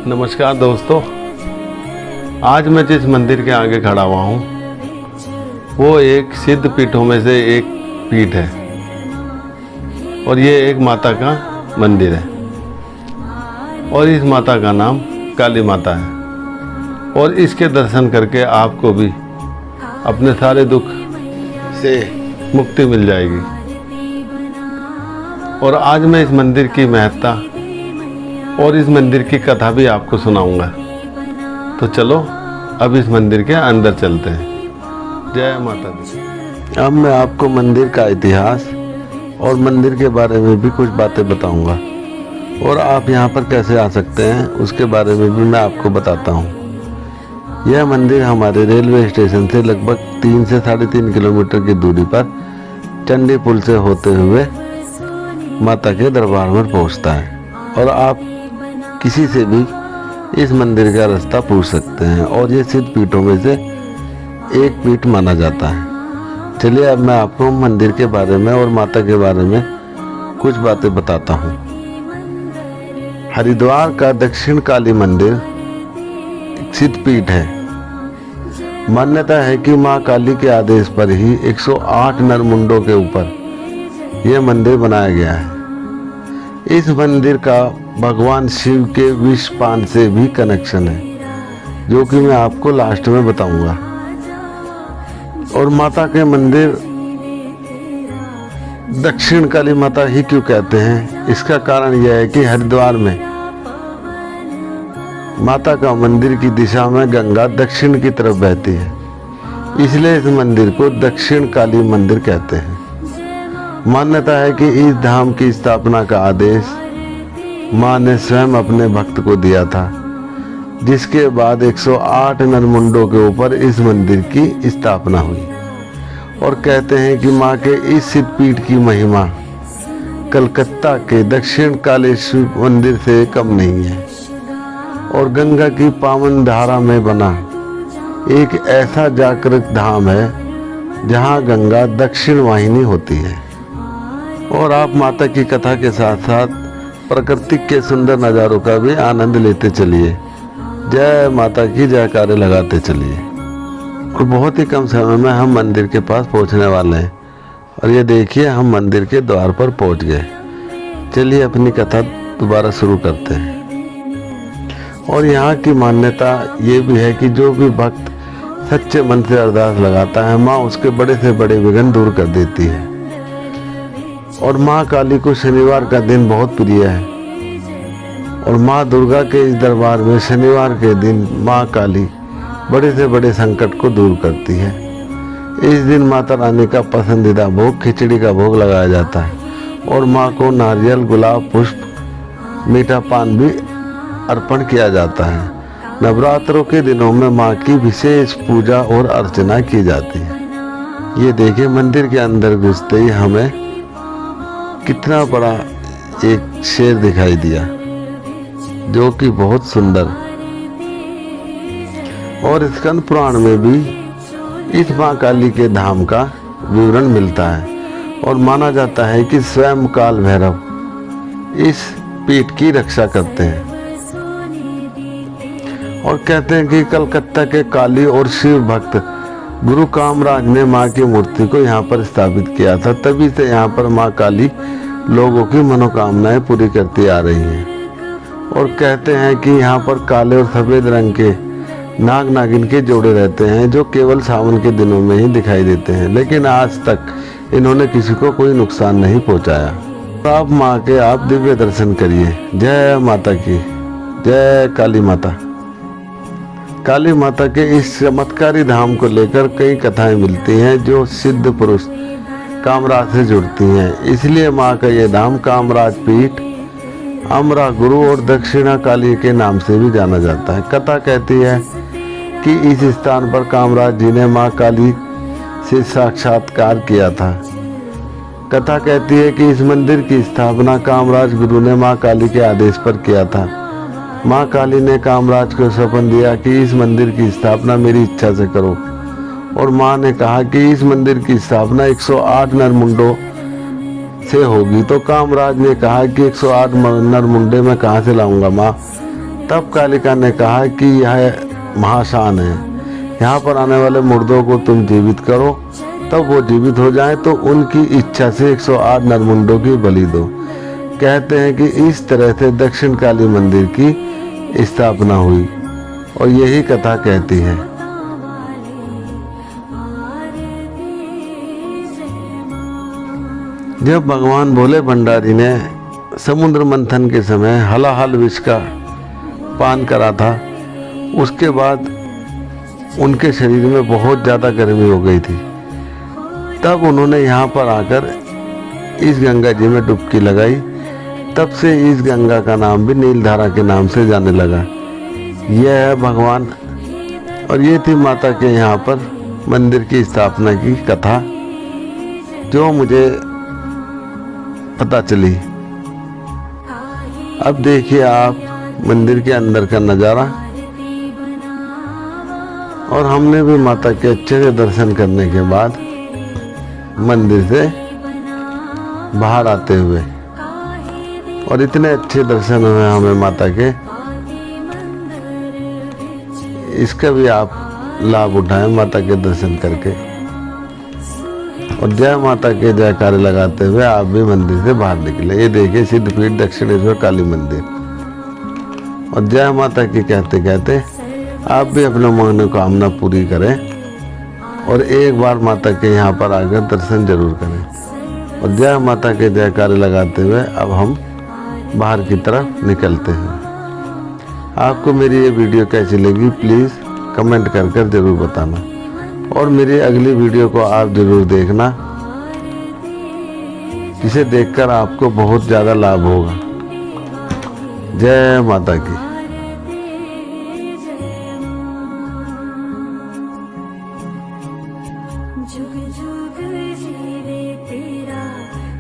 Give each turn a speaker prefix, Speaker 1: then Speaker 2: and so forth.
Speaker 1: नमस्कार दोस्तों, आज मैं जिस मंदिर के आगे खड़ा हुआ हूँ वो एक सिद्ध पीठों में से एक पीठ है और ये एक माता का मंदिर है और इस माता का नाम काली माता है और इसके दर्शन करके आपको भी अपने सारे दुख से मुक्ति मिल जाएगी। और आज मैं इस मंदिर की महत्ता और इस मंदिर की कथा भी आपको सुनाऊंगा। तो चलो अब इस मंदिर के अंदर चलते हैं। जय माता दी। अब मैं आपको मंदिर का इतिहास और मंदिर के बारे में भी कुछ बातें बताऊंगा और आप यहाँ पर कैसे आ सकते हैं उसके बारे में भी मैं आपको बताता हूँ। यह मंदिर हमारे रेलवे स्टेशन से लगभग 3 से 3.5 किलोमीटर की दूरी पर चंडी पुल से होते हुए माता के दरबार में पहुँचता है और आप किसी से भी इस मंदिर का रास्ता पूछ सकते हैं और ये सिद्ध पीठों में से एक पीठ माना जाता है। चलिए अब मैं आपको मंदिर के बारे में और माता के बारे में कुछ बातें बताता हूँ। हरिद्वार का दक्षिण काली मंदिर एक सिद्ध पीठ है। मान्यता है कि माँ काली के आदेश पर ही 108 नरमुंडों के ऊपर यह मंदिर बनाया गया है। इस मंदिर का भगवान शिव के विषपान से भी कनेक्शन है, जो कि मैं आपको लास्ट में बताऊंगा। और माता के मंदिर दक्षिण काली माता ही क्यों कहते हैं, इसका कारण यह है कि हरिद्वार में माता का मंदिर की दिशा में गंगा दक्षिण की तरफ बहती है, इसलिए इस मंदिर को दक्षिण काली मंदिर कहते हैं। मान्यता है कि इस धाम की स्थापना का आदेश माँ ने स्वयं अपने भक्त को दिया था, जिसके बाद 108 नरमुंडों के ऊपर इस मंदिर की स्थापना हुई। और कहते हैं कि माँ के इस सिद्ध पीठ की महिमा कलकत्ता के दक्षिण कालेश्वर मंदिर से कम नहीं है और गंगा की पावन धारा में बना एक ऐसा जागृत धाम है जहाँ गंगा दक्षिण वाहिनी होती है। और आप माता की कथा के साथ साथ प्रकृति के सुंदर नज़ारों का भी आनंद लेते चलिए। जय माता की जयकारे लगाते चलिए। और बहुत ही कम समय में हम मंदिर के पास पहुंचने वाले हैं और ये देखिए हम मंदिर के द्वार पर पहुंच गए। चलिए अपनी कथा दोबारा शुरू करते हैं। और यहाँ की मान्यता ये भी है कि जो भी भक्त सच्चे मन से अरदास लगाता है, माँ उसके बड़े से बड़े विघ्न दूर कर देती है। और माँ काली को शनिवार का दिन बहुत प्रिय है और माँ दुर्गा के इस दरबार में शनिवार के दिन माँ काली बड़े से बड़े संकट को दूर करती है। इस दिन माता रानी का पसंदीदा भोग खिचड़ी का भोग लगाया जाता है और माँ को नारियल, गुलाब, पुष्प, मीठा पान भी अर्पण किया जाता है। नवरात्रों के दिनों में माँ की विशेष पूजा और अर्चना की जाती है। ये देखिए मंदिर के अंदर घुसते ही हमें कितना बड़ा एक शेर दिखाई दिया, जो कि बहुत सुंदर। और स्कंद पुराण में भी इस माँ काली के धाम का विवरण मिलता है और माना जाता है कि स्वयं काल भैरव इस पीठ की रक्षा करते हैं। और कहते हैं कि कलकत्ता के काली और शिव भक्त गुरु कामराज ने माँ की मूर्ति को यहाँ पर स्थापित किया था, तभी से यहाँ पर माँ काली लोगों की मनोकामनाएं पूरी करती आ रही हैं। और कहते हैं कि यहाँ पर काले और सफ़ेद रंग के नाग नागिन के जोड़े रहते हैं, जो केवल सावन के दिनों में ही दिखाई देते हैं, लेकिन आज तक इन्होंने किसी को कोई नुकसान नहीं पहुँचाया। तो आप माँ के आप दिव्य दर्शन करिए। जय माता की, जय काली माता। काली माता के इस चमत्कारी धाम को लेकर कई कथाएं मिलती हैं जो सिद्ध पुरुष कामराज से जुड़ती हैं, इसलिए माँ का ये धाम कामराज पीठ, अमरा गुरु और दक्षिणा काली के नाम से भी जाना जाता है। कथा कहती है कि इस स्थान पर कामराज जी ने माँ काली से साक्षात्कार किया था। कथा कहती है कि इस मंदिर की स्थापना कामराज गुरु ने माँ काली के आदेश पर किया था। माँ काली ने कामराज को सपन दिया कि इस मंदिर की स्थापना मेरी इच्छा से करो और माँ ने कहा कि इस मंदिर की स्थापना 108 नरमुंडों से होगी। तो कामराज ने कहा कि 108 नरमुंडे मैं कहाँ से लाऊंगा माँ, तब कालिका ने कहा कि यह महाशान है, यहाँ पर आने वाले मुर्दों को तुम जीवित करो, तब वो जीवित हो जाएं तो उनकी इच्छा से 108 नरमुंडों की बलि दो। कहते हैं कि इस तरह से दक्षिण काली मंदिर की स्थापना हुई और यही कथा कहती है। जब भगवान भोले भंडारी ने समुद्र मंथन के समय हलाहल विष का पान करा था, उसके बाद उनके शरीर में बहुत ज़्यादा गर्मी हो गई थी। तब उन्होंने यहाँ पर आकर इस गंगा जी में डुबकी लगाई। तब से इस गंगा का नाम भी नीलधारा के नाम से जाने लगा। यह है भगवान और ये थी माता के यहाँ पर मंदिर की स्थापना की कथा जो मुझे पता चली। अब देखिए आप मंदिर के अंदर का नज़ारा, और हमने भी माता के अच्छे से दर्शन करने के बाद मंदिर से बाहर आते हुए, और इतने अच्छे दर्शन हुए हमें माता के, इसका भी आप लाभ उठाएं माता के दर्शन करके। और जय माता के जयकारे लगाते हुए आप भी मंदिर से बाहर निकले। ये देखिए सिद्धपीठ दक्षिणेश्वर काली मंदिर, और जय माता की कहते कहते आप भी अपना मनोकामना पूरी करें और एक बार माता के यहाँ पर आकर दर्शन जरूर करें। और जय माता के जयकारे लगाते हुए अब हम बाहर की तरफ निकलते हैं। आपको मेरी ये वीडियो कैसी लगी प्लीज़ कमेंट कर ज़रूर बताना, और मेरी अगली वीडियो को आप ज़रूर देखना, जिसे देखकर आपको बहुत ज़्यादा लाभ होगा। जय माता की।
Speaker 2: जुग जुग जीवे